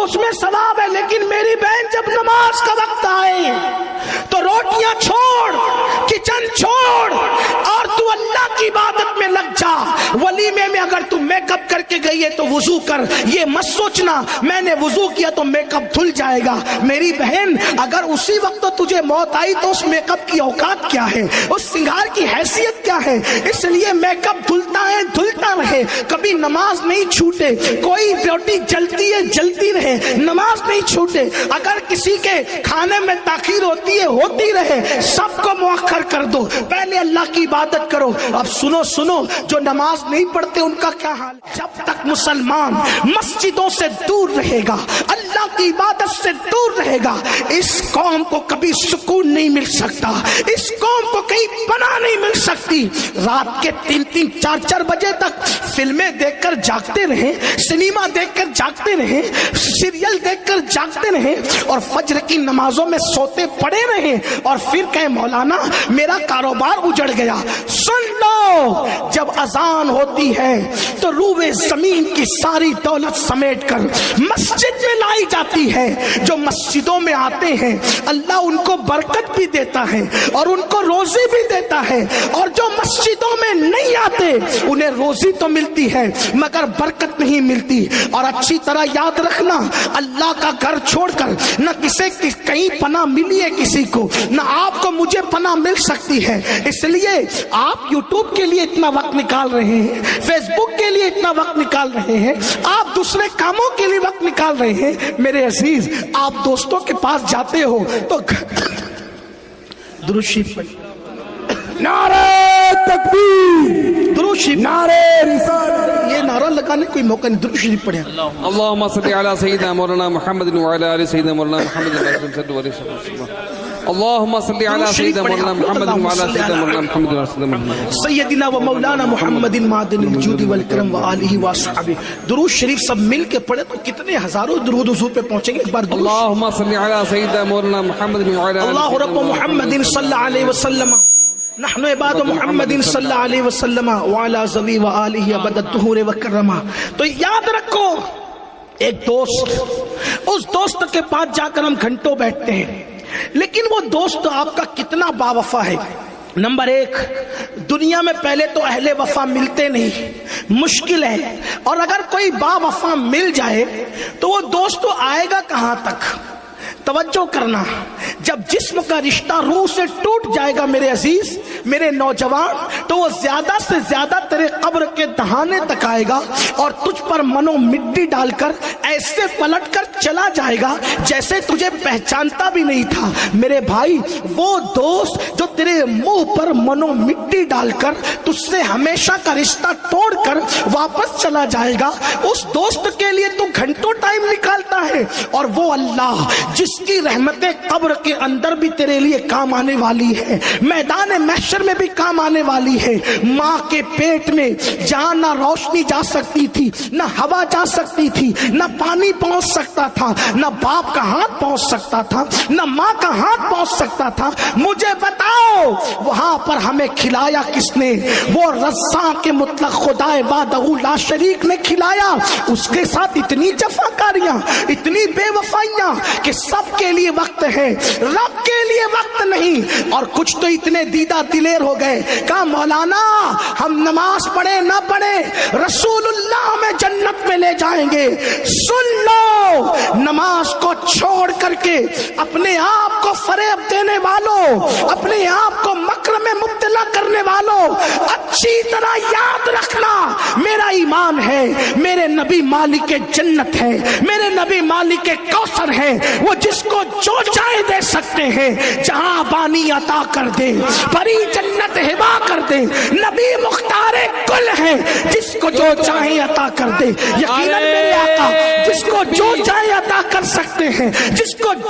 اس میں ثواب ہے، لیکن میری بہن جب نماز کا وقت آئے تو روٹیاں چھوڑ، کچن چھوڑ اور تو اللہ کی عبادت میں لگ جا۔ ولیمے میں اگر تو میک اپ کر کے گئی ہے تو وضو کر، یہ مت سوچنا میں نے وضو کیا تو میک اپ دھل جائے گا۔ میری بہن اگر اسی وقت تو تجھے موت آئی تو اس میک اپ کی اوقات کیا ہے، اس سنگار کی حیثیت کیا ہے؟ اس لیے میک اپ دھلتا ہے، دھلتا رہے، کبھی نماز نہیں چھوٹے۔ کوئی روٹی جلتی ہے جلتی رہے، نماز نہیں چھوٹے۔ اگر کسی کے کھانے میں تاخیر ہوتی ہے ہوتی رہے، سب کو مؤخر کر دو، پہلے اللہ کی عبادت کرو۔ اب سنو جو نماز نہیں پڑھتے ان کا کیا حال؟ جب تک مسلمان مسجدوں سے دور رہے گا، اللہ کی عبادت سے دور رہے گا، اس قوم کو کبھی سکون نہیں مل سکتا، اس قوم کو کہیں پناہ نہیں مل سکتی۔ رات کے 3-3 4-4 بجے تک فلمیں دیکھ کر جاگتے رہیں، سنیما دیکھ کر جاگتے رہیں، سیریل دیکھ کر جاگتے رہیں اور فجر کی نمازوں میں سوتے پڑے رہیں اور پھر کہیں مولانا میرا کاروبار اجڑ گیا۔ سن لو، جب اذان ہوتی ہے تو روئے زمین کی ساری دولت سمیٹ کر مسجد میں لائی جاتی ہے۔ جو مسجدوں میں آتے ہیں اللہ ان کو برکت بھی دیتا ہے اور ان کو روزی بھی دیتا ہے، اور جو مسجدوں میں نہیں آتے انہیں روزی تو ملتی ہے مگر برکت نہیں ملتی۔ اور اچھی طرح یاد رکھنا، اللہ کا گھر چھوڑ کر نہ کسی کہیں پناہ ملی ہے کسی کو، نہ آپ کو مجھے پناہ مل سکتی ہے۔ اس لیے آپ یوٹیوب کے لیے اتنا وقت نکال رہے ہیں، فیس بک کے لیے اتنا وقت نکال رہے ہیں، آپ دوسرے کاموں کے لیے وقت نکال رہے ہیں۔ میرے عزیز، آپ دوستوں کے پاس جاتے ہو تو درود شریف نعرہ تکبیر، درود شریف، نعرہ رسالت، یہ نعرہ لگانے کوئی موقع نہیں، درود شریف پڑھیں۔ اللهم صل على سيدنا مولانا محمد وعلى ال سيدنا مولانا محمد اللهم صل على سيدنا مولانا محمد وعلى ال سيدنا مولانا محمد سیدنا و مولانا محمد معدن الجود والکرم وآلہ وصحبہ۔ درود شریف سب مل کے پڑھے تو کتنے ہزاروں درود حضور پہ پہنچیں گے۔ ایک بار درود اللهم صل على سيدنا مولانا محمد وعلى اللہ رب محمد صلی اللہ علیہ وسلم، نحن عباد محمد صلی اللہ علیہ وسلم وعلی ذوی وآلہ ابد الدہور وکرما۔ تو یاد رکھو، ایک دوست، اس دوست کے پاس جا کر ہم گھنٹوں بیٹھتے ہیں، لیکن وہ دوست آپ کا کتنا با وفا ہے۔ نمبر 1، دنیا میں پہلے تو اہل وفا ملتے نہیں، مشکل ہے، اور اگر کوئی با وفا مل جائے تو وہ دوست تو آئے گا کہاں تک؟ توجہ کرنا، جب جسم کا رشتہ روح سے ٹوٹ جائے گا میرے عزیز، میرے نوجوان، تو وہ زیادہ سے زیادہ تیرے قبر کے دہانے تک آئے گا اور تجھ پر منو مٹی ڈال کر ایسے پلٹ کر چلا جائے گا جیسے تجھے پہچانتا بھی نہیں تھا۔ میرے بھائی، وہ دوست جو تیرے منہ پر منو مٹی ڈال کر تجھ سے ہمیشہ کا رشتہ توڑ کر واپس چلا جائے گا، اس دوست کے لیے تو گھنٹوں ٹائم نکالتا ہے، اور وہ اللہ جس کی رحمتیں قبر کے اندر بھی تیرے لیے کام آنے والی ہے، میدان محشر میں بھی کام آنے والی ہے۔ ماں کے پیٹ میں جہاں نہ روشنی جا سکتی تھی، نہ ہوا جا سکتی تھی، نہ پانی پہنچ سکتا تھا، نہ باپ کا ہاتھ پہنچ سکتا تھا، نہ ماں کا ہاتھ پہنچ سکتا تھا، مجھے بتاؤ وہاں پر ہمیں کھلایا کس نے؟ وہ رزاق کے مطلق خدائے وحدہ لا شریک نے کھلایا۔ اس کے ساتھ اتنی جفاکاریاں، اتنی بے وفائیاں کہ سب کے لیے وقت ہے، رب کے لیے وقت نہیں۔ اور کچھ تو اتنے دیدہ دلیر ہو گئے، کہا مولانا ہم نماز پڑھے نہ پڑھے رسول اللہ ہمیں جنت میں لے جائیں گے۔ سن لو، نماز کو چھوڑ کر کے اپنے آپ کو فریب دینے والوں، اپنے آپ کو مکر میں مبتلا کرنے والوں، اچھی طرح یاد رکھنا، میرا ایمان ہے میرے نبی مالک جنت ہے، میرے نبی مالک کوثر ہے، وہ جس کو جو چاہے دے سکتے ہیں، جہاں بانی عطا کر دے، بڑی جنت ہبا کر دے، نبی مختار کل ہے، جس کو جو چاہے عطا کر دے۔ یقیناً میرے آقا جس کو جو چاہے عطا کر سکتے ہیں، جس کو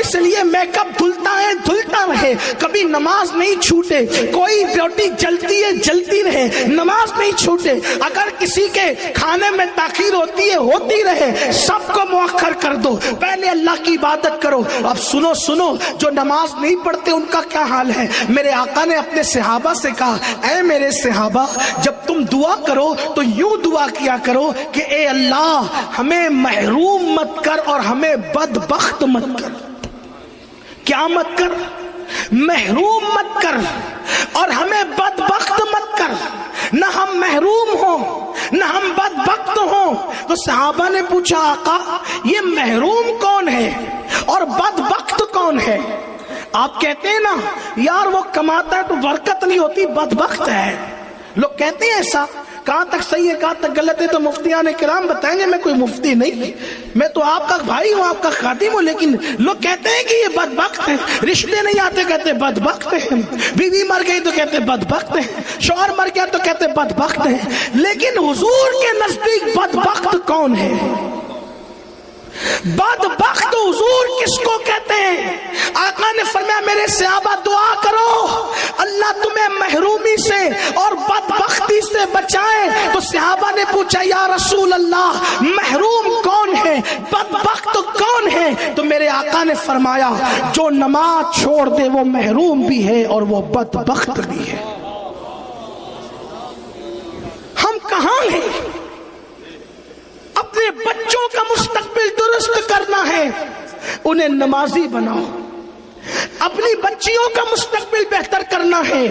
اس لیے میک اپ دھلتا ہے دھلتا رہے, کبھی نماز نہیں چھوٹے. کوئی بیوٹی جلتی ہے جلتی رہے, نماز نہیں چھوٹے. اگر کسی کے کھانے میں تاخیر ہوتی ہے ہوتی رہے, سب کو مؤخر کر دو, پہلے اللہ کی عبادت کرو. اب سنو سنو, جو نماز نہیں پڑھتے ان کا کیا حال ہے. میرے آقا نے اپنے صحابہ سے کہا, اے میرے صحابہ, جب تم دعا کرو تو یوں دعا کیا کرو کہ اے اللہ ہمیں محروم مت کر اور ہمیں بدبخت مت کر. کیا مت کر؟ محروم مت کر اور ہمیں بدبخت مت کر. نہ ہم محروم ہوں نہ ہم بدبخت ہوں. تو صحابہ نے پوچھا, آقا یہ محروم کون ہے اور بدبخت کون ہے؟ آپ کہتے ہیں نا یار وہ کماتا ہے تو برکت نہیں ہوتی, بدبخت ہے. لوگ کہتے ہیں ایسا. کہاں تک صحیح ہے کہاں تک غلط ہے تو مفتیان کرام بتائیں گے. میں کوئی مفتی نہیں, میں تو آپ کا بھائی ہوں, آپ کا خادم ہوں. لیکن لوگ کہتے ہیں کہ یہ بدبخت ہے. رشتے نہیں آتے کہتے بدبخت ہیں, بیوی مر گئی تو کہتے بدبخت ہیں, شوہر مر گیا تو کہتے بدبخت ہیں. لیکن حضور کے نزدیک بدبخت کون ہے؟ بدبخت حضور کس کو کہتے ہیں؟ آقا نے فرمایا میرے صحابہ دعا کرو اللہ تمہیں محرومی سے اور بدبختی سے بچائے. تو صحابہ نے پوچھا یا رسول اللہ محروم کون ہے, بدبخت کون ہے؟ تو میرے آقا نے فرمایا جو نماز چھوڑ دے وہ محروم بھی ہے اور وہ بدبخت بھی ہے. ہم کہاں ہیں؟ اپنے بچوں کا مستقبل درست کرنا ہے, انہیں نمازی بناؤ. اپنی بچیوں کا مستقبل بہتر کرنا ہے,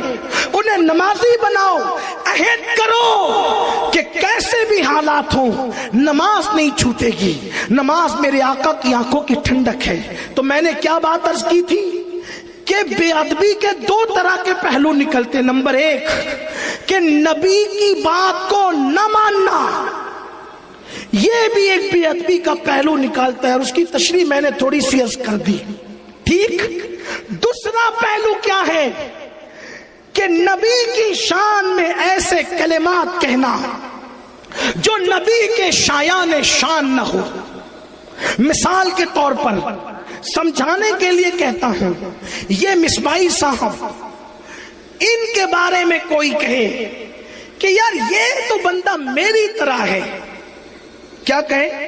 انہیں نمازی بناؤ. عہد کرو کہ کیسے بھی حالات ہوں نماز نہیں چھوٹے گی. نماز میرے آقا کی آنکھوں کی ٹھنڈک ہے. تو میں نے کیا بات عرض کی تھی کہ بے ادبی کے دو طرح کے پہلو نکلتے. نمبر ایک کہ نبی کی بات کو نہ ماننا, یہ بھی ایک بے ادبی کا پہلو نکالتا ہے, اور اس کی تشریح میں نے تھوڑی سی عرض کر دی. ٹھیک. دوسرا پہلو کیا ہے کہ نبی کی شان میں ایسے کلمات کہنا جو نبی کے شایان شان نہ ہو. مثال کے طور پر سمجھانے کے لیے کہتا ہوں, یہ مصباحی صاحب ان کے بارے میں کوئی کہے کہ یار یہ تو بندہ میری طرح ہے, کیا کہے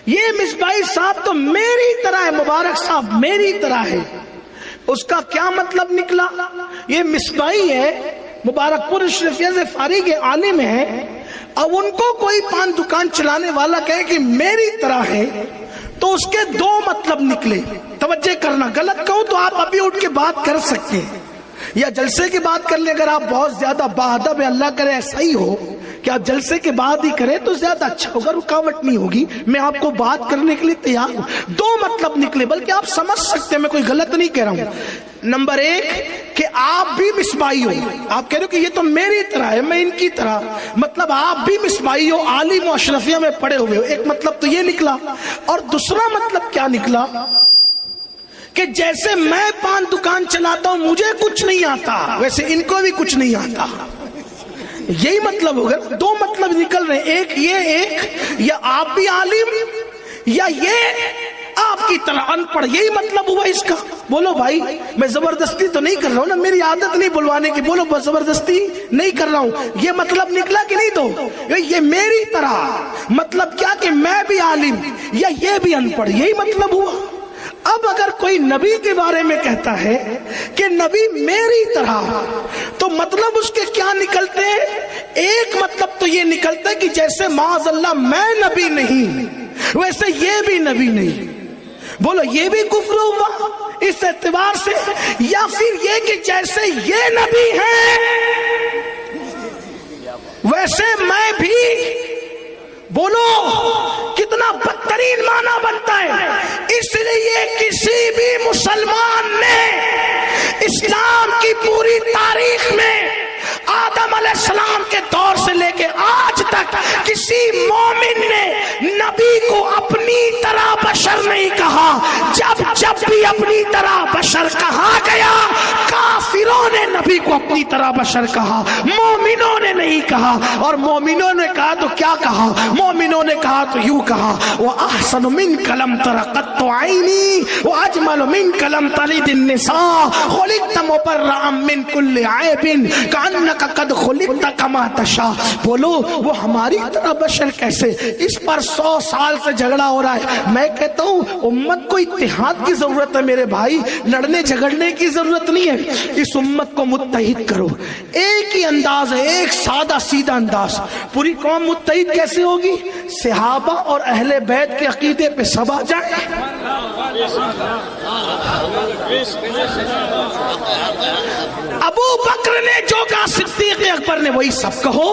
یہ مصباحی صاحب تو میری طرح ہے, مبارک صاحب میری طرح ہے. اس کا کیا مطلب نکلا؟ یہ مصباحی ہے, مبارک پور اشرفیہ سے فارغ عالم ہے, اب ان کو کوئی پان دکان چلانے والا کہے کہ میری طرح ہے, تو اس کے دو مطلب نکلے. توجہ کرنا, غلط کہوں تو آپ ابھی اٹھ کے بات کر سکتے ہیں یا جلسے کی بات کر لیں. اگر آپ بہت زیادہ باادب ہے, اللہ کرے ایسا ہی ہو کہ آپ جلسے کے بعد ہی کریں تو زیادہ اچھا ہوگا, رکاوٹ نہیں ہوگی. میں آپ کو بات کرنے کے لیے تیار ہوں. دو مطلب نکلے, بلکہ آپ سمجھ سکتے ہیں, میں کوئی غلط نہیں کہہ رہا ہوں. نمبر ایک کہ آپ بھی مصباحی ہو, آپ کہہ رہے ہو کہ یہ تو میری طرح ہے میں ان کی طرح, مطلب آپ بھی مصباحی ہو, عالم و اشرفیہ میں پڑے ہوئے ہو. ایک مطلب تو یہ نکلا. اور دوسرا مطلب کیا نکلا کہ جیسے میں پان دکان چلاتا ہوں مجھے کچھ نہیں آتا, ویسے ان کو بھی کچھ نہیں آتا. یہی مطلب ہوگا. دو مطلب نکل رہے ہیں, ایک یہ, ایک یا آپ بھی عالم یا یہ آپ کی طرح ان پڑھ. یہی مطلب ہوا اس کا. بولو بھائی, میں زبردستی تو نہیں کر رہا ہوں نا, میری عادت نہیں بلوانے کی. بولو زبردستی نہیں کر رہا ہوں. یہ مطلب نکلا کہ نہیں؟ دو یہ میری طرح مطلب کیا کہ میں بھی عالم یا یہ بھی ان پڑھ, یہی مطلب ہوا. اب اگر کوئی نبی کے بارے میں کہتا ہے کہ نبی میری طرح, تو مطلب اس کے کیا نکلتے ہیں؟ ایک مطلب تو یہ نکلتا ہے کہ جیسے معاذ اللہ میں نبی نہیں ویسے یہ بھی نبی نہیں. بولو یہ بھی کفر ہوا اس اعتبار سے. یا پھر یہ کہ جیسے یہ نبی ہے ویسے میں بھی. بولو کتنا بدترین معنی بنتا ہے. اس لیے کسی بھی مسلمان نے اسلام کی پوری تاریخ میں آدم علیہ السلام کے دور سے لے کے آج تک کسی مومن نے نبی کو اپنی طرح بشر نہیں کہا. جب جب بھی اپنی طرح بشر کہا گیا کافروں نے نبی کو اپنی طرح بشر کہا, مومنوں نے نہیں کہا. اور مومنوں نے کہا تو کیا کہا؟ مومنوں نے کہا تو یوں کہا وَأَحْسَنُ مِنْكَ لَمْ تَرَ قَطُّ عَيْنِي وَأَجْمَلُ مِنْكَ لَمْ تَلِدِ النِّسَاءُ خُلِقْتَ مُبَرَّأً مِنْ كُلِّ عَيْبٍ كَأَنَّكَ قَدْ خُلِقْتَ كَمَا تَشَاءُ. بولو وہ ہماری طرح بشر کیسے؟ اس پر 100 سال سے جھگڑا ہو رہا ہے. میں کہتا ہوں امت کو اتحاد کی ضرورت ہے میرے بھائی, لڑنے جھگڑنے کی ضرورت نہیں ہے. اس امت کو متحد کرو, ایک ہی انداز ہے, ایک سادہ سیدھا انداز. پوری قوم متحد کیسے ہوگی؟ صحابہ اور اہل بیت کے عقیدے پہ سب آ جائیں. ابو بکر نے جو کہا صدیق اکبر نے وہی سب کہو,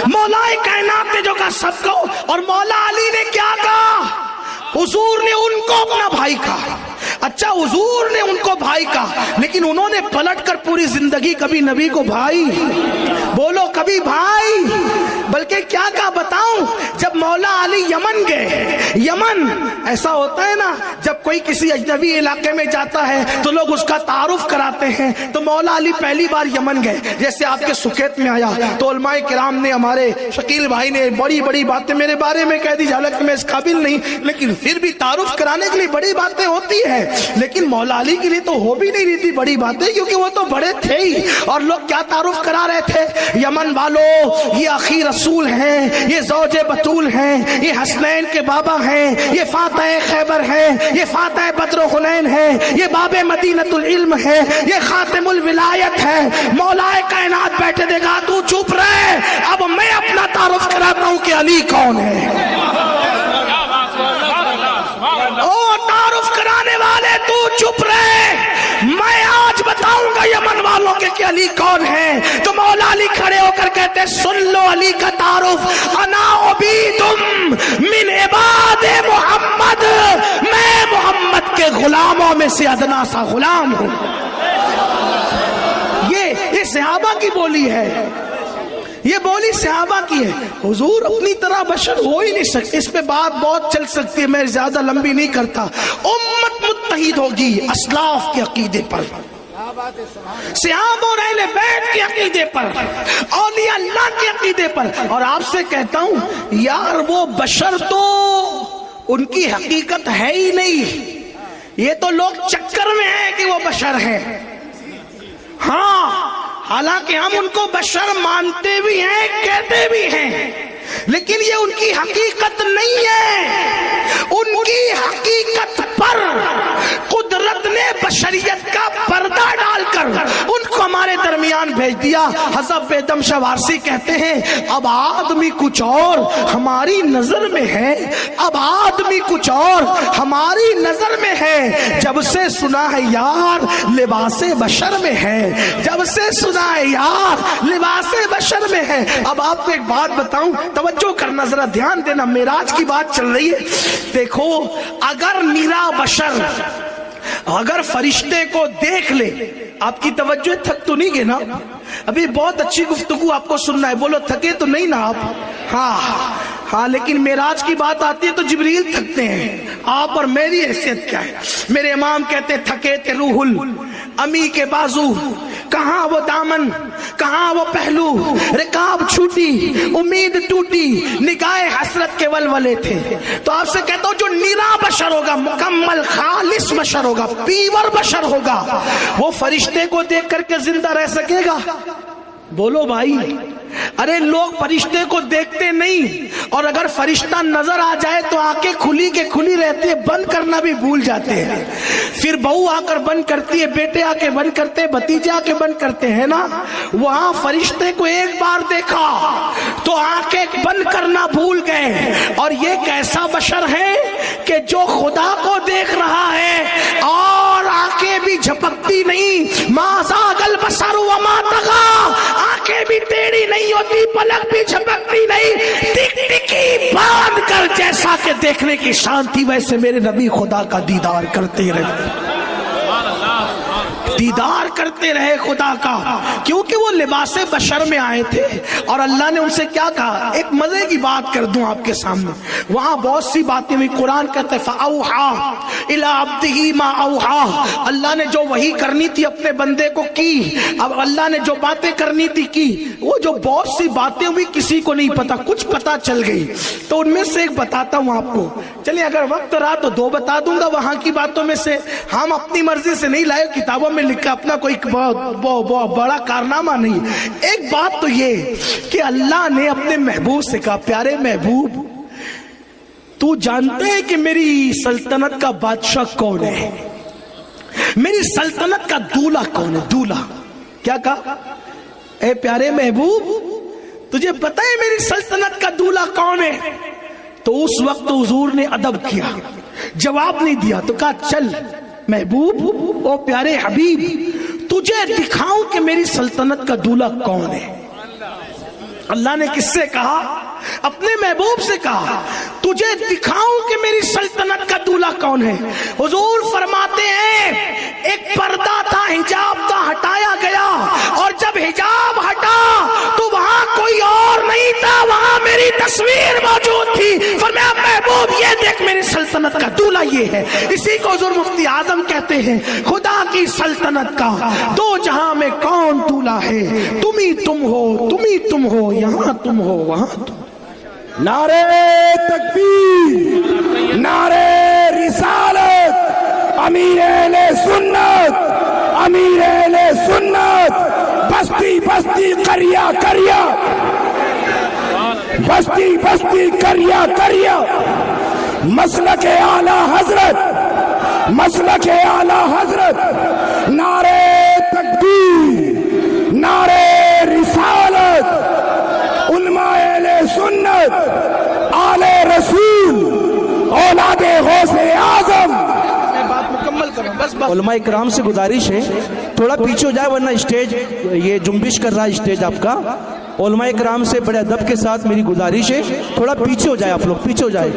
مولا کائنات نے جو کہا سب کہو. اور مولا علی نے کیا کہا؟ حضور نے ان کو اپنا بھائی کہا. اچھا حضور نے ان کو بھائی کہا, لیکن انہوں نے پلٹ کر پوری زندگی کبھی نبی کو بھائی, بولو کبھی بھائی, بلکہ کیا کہا بتاؤں؟ جب مولا علی یمن گئے, یمن ایسا ہوتا ہے نا جب کوئی کسی اجنبی علاقے میں جاتا ہے تو لوگ اس کا تعارف کراتے ہیں. تو مولا علی پہلی بار یمن گئے, جیسے آپ کے سکیت میں آیا تو علماء کرام نے, ہمارے شکیل بھائی نے بڑی بڑی باتیں میرے بارے میں کہہ دی, حالانکہ میں اس قابل نہیں, لیکن پھر بھی تعارف کرانے کے لیے بڑی باتیں ہوتی ہیں. لیکن مولا علی کے لیے تو ہو بھی نہیں رہی تھی بڑی باتیں, کیونکہ وہ تو بڑے تھے ہی. اور لوگ کیا تعارف کرا رہے تھے؟ یمن والوں یہ اخی رسول ہیں, یہ زوج بطول ہیں, یہ حسنین کے بابا ہیں, یہ فاتح خیبر ہیں, یہ فاتح بدر و حنین ہیں, یہ باب مدینۃ العلم ہے, یہ خاتم الولایت ہے. مولا کائنات بیٹھے دے گا تو چپ رہے, اب میں اپنا تعارف کراتا ہوں کہ علی کون ہے. تعارف کرانے والے تو چپ رہے, میں آج بتاؤں گا یمن والوں کے کہ علی کون ہے. تو مولا علی کھڑے ہو کر کہتے سن لو علی کا تعارف, انا عبیدم من عباد محمد, میں محمد کے غلاموں میں سے ادنا سا غلام ہوں. یہ صحابہ کی بولی ہے, یہ بولی صحابہ کی ہے. حضور اپنی طرح بشر ہو ہی نہیں سکتے. اس پہ بات بہت چل سکتی ہے, میں زیادہ لمبی نہیں کرتا. امت متحد ہوگی اسلاف کے عقیدے پر, صحابہ اور اہل بیت کے عقیدے پر, اولیاء اللہ کے عقیدے پر. اور آپ سے کہتا ہوں یار وہ بشر تو ان کی حقیقت ہے ہی نہیں, یہ تو لوگ چکر میں ہیں کہ وہ بشر ہیں. ہاں حالانکہ ہم ان کو بشر مانتے بھی ہیں, کہتے بھی ہیں, لیکن یہ ان کی حقیقت نہیں ہے. ان کی حقیقت پر قدرت نے بشریت کا پردہ ڈال کر ان کو ہمارے درمیان بھیج دیا. حضرت بیدم شاہ وارسی کہتے ہیں اب آدمی کچھ اور ہماری نظر میں ہے, اب آدمی کچھ اور ہماری نظر میں ہے. جب سے سنا ہے یار لباس بشر میں ہے, جب سے سنا ہے یار لباس بشر میں ہے. اب آپ کو ایک بات بتاؤں, توجہ کرنا, ذرا دھیان دینا, معراج کی بات چل رہی ہے. دیکھو اگر نیرا بشر اگر فرشتے کو دیکھ لے, آپ کی توجہ تھک تو نہیں گئے نا؟ ابھی بہت اچھی گفتگو آپ کو سننا ہے, بولو تھکے تو نہیں نا آپ؟ ہاں لیکن معراج کی بات آتی ہے تو جبریل تھکتے ہیں. آپ اور میری حیثیت کیا ہے؟ میرے امام کہتے تھکے تھے روح امی کے بازو, کہاں وہ دامن, کہاں وہ پہلو, رکاب چھوٹی, امید ٹوٹی, نگاہ حسرت کے ولولے تھے. تو آپ سے کہتا ہوں جو نیرا بشر ہوگا, مکمل خالص بشر ہوگا, پیور بشر ہوگا, وہ فرشتے کو دیکھ کر کے زندہ رہ سکے گا؟ بولو بھائی. ارے لوگ فرشتے کو دیکھتے نہیں, اور اگر فرشتہ نظر آ جائے تو آنکھیں کھلی کے کھلی رہتی ہے, بند کرنا بھی بھول جاتے ہیں. پھر بہو آ کر بند کرتی ہے, بیٹے آ کے بند کرتے ہیں, بھتیجے آ کے بند کرتے ہیں نا. وہاں فرشتے کو ایک بار دیکھا تو آنکھیں بند کرنا بھول گئے. اور یہ کیسا بشر ہے کہ جو خدا کو دیکھ رہا ہے اور آنکھیں بھی جھپکتی نہیں. ما زاغ البصر وما طغى, آنکھیں بھی ٹیڑھی نہیں ہوتی, پلک بھی جھپکتی نہیں, ٹک ٹکی باندھ کر جیسا کہ دیکھنے کی شان تھی ویسے میرے نبی خدا کا دیدار کرتے رہتے. دیدار کرتے رہے خدا کا، کیونکہ وہ لباس بشر میں آئے تھے۔ اور اللہ نے ان سے کیا کہا؟ ایک مزے کی بات کر دوں آپ کے سامنے، وہاں بہت سی باتیں ہوئی۔ قرآن کہتا ہے فَأَوْحَىٰ إِلَىٰ عَبْدِهِ مَا أَوْحَىٰ، اللہ نے جو وحی کرنی تھی اپنے بندے کو کی۔ اب اللہ نے جو باتیں کرنی تھی کی، وہ جو بہت سی باتیں ہوئی کسی کو نہیں پتا، کچھ پتا چل گئی، تو ان میں سے ایک بتاتا ہوں آپ کو۔ چلیے اگر وقت رہا تو دو بتا دوں گا وہاں کی باتوں میں سے، ہم اپنی مرضی سے نہیں لائے، کتابوں میں لکھا، اپنا کوئی بہت بڑا کارنامہ نہیں۔ ایک بات تو یہ کہ اللہ نے اپنے محبوب سے کہا پیارے محبوب تو جانتے ہے کہ میری سلطنت کا بادشاہ کون ہے، میری سلطنت کا دولہ کون ہے؟ دولہ کیا کہا؟ اے پیارے محبوب تجھے پتہ ہے میری سلطنت کا دولہ کون ہے؟ تو اس وقت حضور نے ادب کیا، جواب نہیں دیا، تو کہا چل محبوب او پیارے حبیب تجھے دکھاؤں کہ میری سلطنت کا دولہ کون ہے۔ اللہ نے کس سے کہا؟ اپنے محبوب سے کہا تجھے دکھاؤں کہ میری سلطنت کا دولہ کون ہے۔ حضور فرماتے ہیں ایک پردہ تھا، حجاب تھا، ہٹایا گیا، اور جب حجاب ہٹا تو وہاں کوئی اور نہیں تھا، وہاں میری تصویر موجود تھی۔ فرمایا محبوب یہ دیکھ میری سلطنت کا دولہ یہ ہے۔ اسی کو حضور مفتی اعظم کہتے ہیں خدا کی سلطنت کا دو جہاں میں کون دولہ ہے، تم ہی تم ہو، تم ہی تم ہو، یہاں تم ہو وہاں تم۔ نعرے تکبیر، نعرے رسالت، امیر اہل سنت، امیر اہل سنت، بستی بستی قریہ قریہ، بستی بستی قریہ قریہ، مسلک اعلی حضرت، مسلک اعلی حضرت، نعرے تکبیر، نعرے رسالت، علماء اہل سنت، آل رسول، اولاد غوث اعظم۔ بات مکمل کرو بس بس۔ علماء اکرام سے گزارش ہے تھوڑا پیچھے ہو جائے ورنہ اسٹیج یہ جنبش کر رہا ہے اسٹیج آپ کا۔ علماء اکرام سے بڑے ادب کے ساتھ میری گزارش ہے تھوڑا پیچھے ہو جائے، آپ لوگ پیچھے ہو جائے،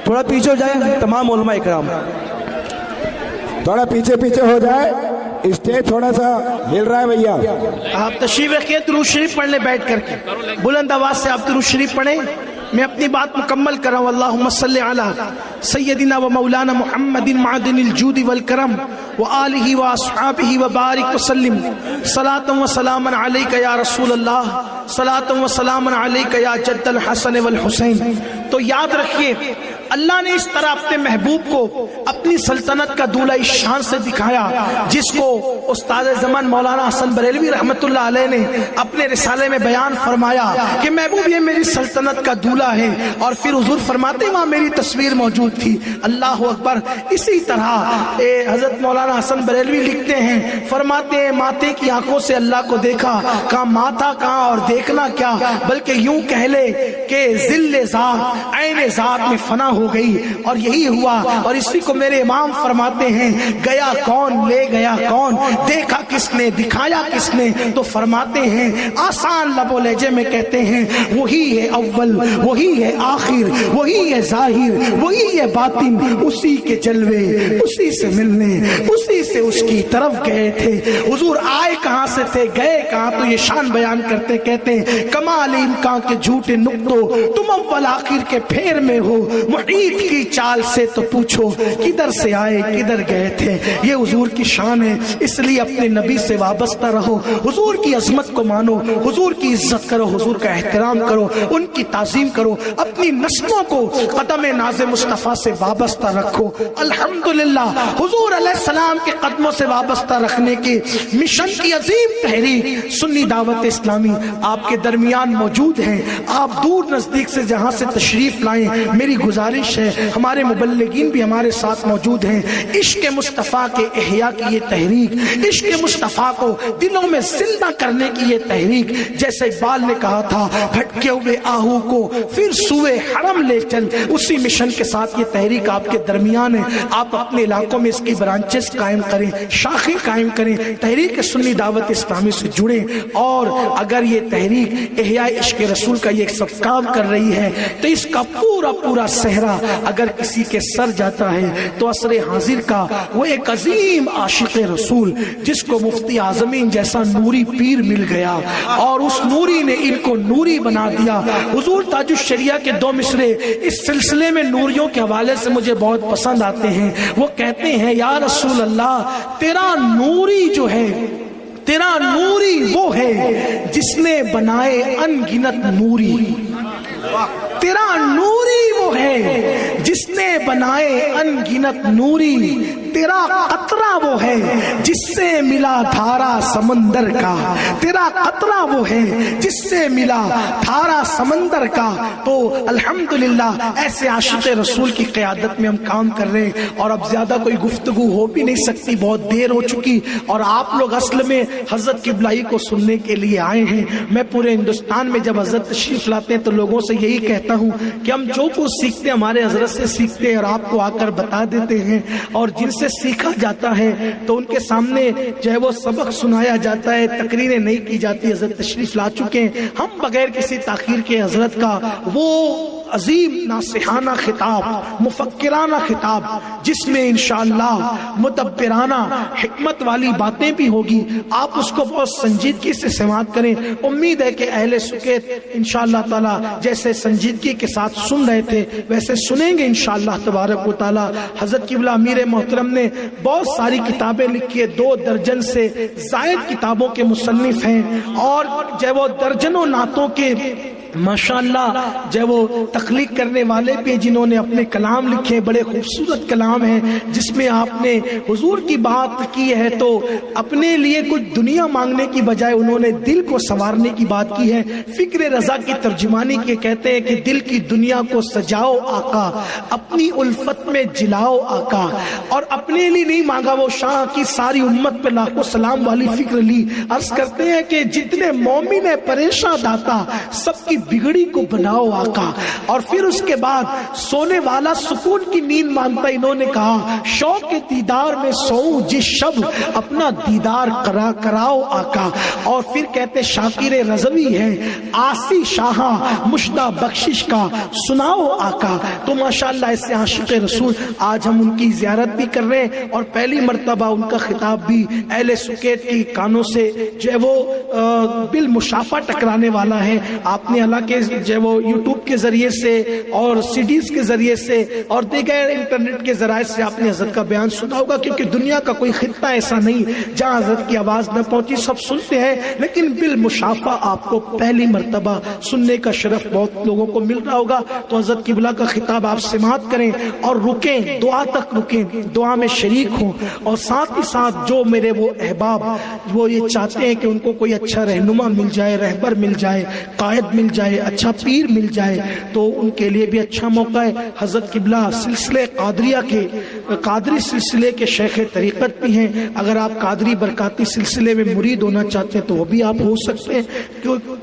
تھوڑا پیچھے ہو جائے تمام علماء اکرام، تھوڑا پیچھے پیچھے ہو جائے، اسٹیج تھوڑا سا ہل رہا ہے بھیا۔ آپ تشریف رکھیں، درود شریف پڑھ لیں بیٹھ کر کے، بلند آواز سے آپ درود شریف پڑھیں۔ میں اپنی بات مکمل کر رہا ہوں۔ اللہم صلی علی سیدنا و مولانا محمد معدن الجود والکرم وآلہ واصحابہ وبارک وسلم، صلاۃ و سلاما علیک یا رسول اللہ، صلاۃ و سلاما علیک یا جد الحسن والحسین۔ تو یاد رکھیے اللہ نے اس طرح اپنے محبوب کو اپنی سلطنت کا دولہ اس شان سے دکھایا جس کو استاد زمان مولانا حسن بریلوی رحمت اللہ علیہ نے اپنے رسالے میں بیان فرمایا کہ محبوب یہ میری سلطنت کا دولہ ہے، اور پھر حضور فرماتے وہاں میری تصویر موجود تھی۔ اللہ اکبر۔ اسی طرح حضرت مولانا حسن بریلوی لکھتے ہیں، فرماتے ہیں ماتے کی آنکھوں سے اللہ کو دیکھا، کہاں ماتھا کہاں اور دیکھنا کیا، بلکہ یوں کہہ لے کہ ذل ذات عین ذات میں فنا ہو گئی، اور یہی ہوا۔ اور اسی کو میرے امام فرماتے ہیں گیا کون لے گیا کون، دیکھا کس نے دکھایا کس نے، تو فرماتے ہیں آسان لب و لہجے میں کہتے ہیں وہی ہے اول، وہی ہے آخر، وہی ہے ظاہر، وہی ہے باطن، اسی کے جلوے اسی سے ملنے اسی سے اس کی طرف گئے تھے۔ حضور آئے کہاں سے تھے گئے کہاں، تو یہ شان بیان کرتے کہتے ہیں کمال امکان کے جھوٹے نقطوں تم اول آخر کے پھیر میں ہو، محیط کی چال سے تو پوچھو کدھر سے آئے کدھر گئے تھے۔ یہ حضور کی شان ہے، اس لیے اپنے نبی سے وابستہ رہو، حضور کی عظمت کو مانو، حضور کی عزت کرو، حضور کا احترام کرو، ان کی تعظیم کرو، اپنی نسلوں کو قدم ناز مصطفیٰ سے وابستہ رکھو۔ الحمدللہ حضور علیہ السلام کے قدموں سے وابستہ رکھنے کے مشن کی عظیم تحریک سنی دعوت اسلامی آپ کے درمیان موجود ہیں۔ آپ دور نزدیک سے جہاں سے تشریف لائیں، میری گزارش ہے ہمارے مبلغین بھی ہمارے ساتھ موجود ہیں، عشق مصطفیٰ کے احیاء کی یہ تحریک، عشق مصطفیٰ کو دلوں میں زندہ کرنے کی یہ تحریک، جیسے اقبال نے کہا تھا بھٹکے ہوئے آہو کو پھر سوئے حرم لے چل، اسی مشن کے ساتھ یہ تحریک آپ کے درمیان ہے۔ آپ اپنے علاقوں میں اس کی برانچز قائم کریں، شاخیں قائم کریں، تحریک سنی دعوت اسلامی سے جڑیں، اور اگر یہ تحریک احیاء عشق رسول کا یہ سب کام کر رہی ہے تو اس کا پورا پورا صحرا جیسا اگر کسی کے سر جاتا ہے تو عصر حاضر کا وہ ایک عظیم عاشق رسول جس کو مفتی اعظمین جیسا نوری پیر مل گیا اور اس نوری نے ان کو نوری بنا دیا. حضور تاج الشریعہ کے 2 مصرے اس سلسلے میں نوریوں کے حوالے سے مجھے بہت پسند آتے ہیں. وہ کہتے ہیں یا رسول اللہ تیرا نوری جو ہے، تیرا نوری وہ ہے جس نے بنائے ان گنت نوری. تیرا نوری وہ ہے جس نے بنائے ان گنت نوری. تیرا قطرہ وہ ہے جس سے ملا دھارا سمندر کا. تیرا قطرہ وہ ہے جس سے ملا دھارا سمندر کا. تو الحمدللہ ایسے عاشق رسول کی قیادت میں ہم کام کر رہے ہیں اور اب زیادہ کوئی گفتگو ہو بھی نہیں سکتی، بہت دیر ہو چکی اور آپ لوگ اصل میں حضرت قبلائی کو سننے کے لیے آئے ہیں. میں پورے ہندوستان میں جب حضرت تشریف لاتے ہیں تو لوگوں سے یہی کہتا ہوں کہ ہم جو کچھ سیکھتے ہیں ہمارے حضرت سے سیکھتے ہیں اور آپ کو آ کر بتا دیتے ہیں، اور جن سے سیکھا جاتا ہے تو ان کے سامنے جو ہے وہ سبق سنایا جاتا ہے، تقریریں نہیں کی جاتی. حضرت تشریف لا چکے ہیں، ہم بغیر کسی تاخیر کے حضرت کا وہ عظیم ناصحانہ خطاب، مفکرانہ خطاب جس میں انشاءاللہ مدبرانہ حکمت والی باتیں بھی ہوگی، آپ اس کو بہت سنجیدگی سے سماعت کریں. امید ہے کہ اہل سکیت انشاءاللہ تعالی جیسے سنجیدگی کے ساتھ سن رہے تھے ویسے سنیں گے انشاءاللہ تبارک و تعالی. حضرت قبلہ امیر محترم نے بہت ساری کتابیں لکھی ہے، 2 درجن سے زائد کتابوں کے مصنف ہیں اور جو وہ درجنوں نعتوں کے ماشاءاللہ جو وہ تخلیق کرنے والے بھی جنہوں نے اپنے کلام لکھے، بڑے خوبصورت کلام ہیں جس میں آپ نے حضور کی بات کی ہے تو اپنے لیے کچھ دنیا مانگنے کی بجائے انہوں نے دل کو سنوارنے کی بات کی ہے. فکر رضا کی ترجمانی کے کہتے ہیں کہ دل کی دنیا کو سجاؤ آقا، اپنی الفت میں جلاؤ آقا. اور اپنے لیے نہیں مانگا، وہ شاہ کی ساری امت پہ لاکھوں سلام والی فکر لی. عرض کرتے ہیں کہ جتنے مومن ہے پریشان داتا، سب کی بگڑی کو بناؤ آقا. اور پھر اس کے بعد سونے والا سکون کی نیند مانگتا. انہوں نے کہا شوق کے دیدار میں سوؤں جس شب، اپنا دیدار کراؤ آقا. اور پھر کہتے شاکر رضوی ہے آسی شاہاں، مشدہ بخشش کا سناؤ آقا. تو ماشاءاللہ ایسے عاشق رسول آج ہم ان کی زیارت بھی کر رہے ہیں اور پہلی مرتبہ ان کا خطاب بھی اہل سکیت کی کانوں سے جو ہے وہ بالمشافہ ٹکرانے والا ہے. آپ نے کے جو وہ یوٹیوب کے ذریعے سے اور سیڈیز کے ذریعے سے اور دیگر انٹرنیٹ کے ذرائع سے آپ نے حضرت کا بیان سنا ہوگا، کیونکہ دنیا کا کوئی خطہ ایسا نہیں جہاں حضرت کی آواز نہ پہنچی. سب سنتے ہیں لیکن بالمشافہ آپ کو پہلی مرتبہ سننے کا شرف بہت لوگوں کو مل رہا ہوگا. تو حضرت قبلہ کا خطاب آپ سماعت کریں اور رکیں، دعا تک رکیں، دعا میں شریک ہوں. اور ساتھ ہی ساتھ جو میرے وہ احباب وہ یہ چاہتے ہیں کہ ان کو کوئی اچھا رہنما مل جائے، رہبر مل جائے، قائد مل جائے، اچھا پیر مل جائے، تو ان کے لیے بھی اچھا موقع ہے. حضرت قبلہ سلسلے قادریہ کے قادری سلسلے کے شیخ طریقت بھی ہیں. اگر آپ قادری برکاتی سلسلے میں مرید ہونا چاہتے ہیں تو وہ بھی آپ ہو سکتے ہیں.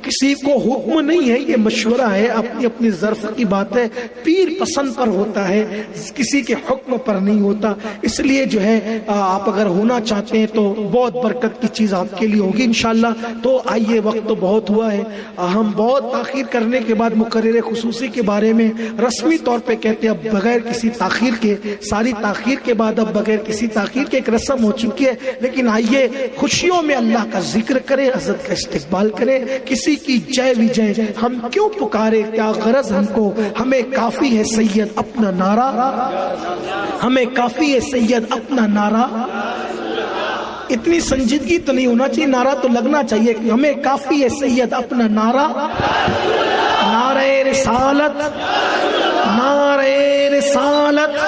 کسی کو حکم نہیں ہے، یہ مشورہ ہے، اپنی اپنی ظرف کی بات ہے. پیر پسند پر ہوتا ہے، کسی کے حکم پر نہیں ہوتا. اس لیے جو ہے آپ اگر ہونا چاہتے ہیں تو بہت برکت کی چیز آپ کے لیے ہوگی انشاءاللہ. تو آئیے، وقت تو بہت ہوا ہے، ہم بہت تاخیر کرنے کے بعد مقرر خصوصی کے بارے میں رسمی طور پہ کہتے ہیں اب بغیر کسی تاخیر کے، ساری تاخیر کے بعد اب بغیر کسی تاخیر کے ایک رسم ہو چکی ہے. لیکن آئیے خوشیوں میں اللہ کا ذکر کریں، حضرت کا استقبال کریں. کسی کی جے وجے ہم کیوں پکارے، کیا غرض ہم کو، ہمیں کافی ہے سید اپنا نعرہ، ہمیں کافی ہے سید اپنا نعرہ. اتنی سنجیدگی تو نہیں ہونا چاہیے، نعرہ تو لگنا چاہیے کہ ہمیں کافی ہے سید اپنا نعرہ. نعرہ رسالت، نعرہ رسالت.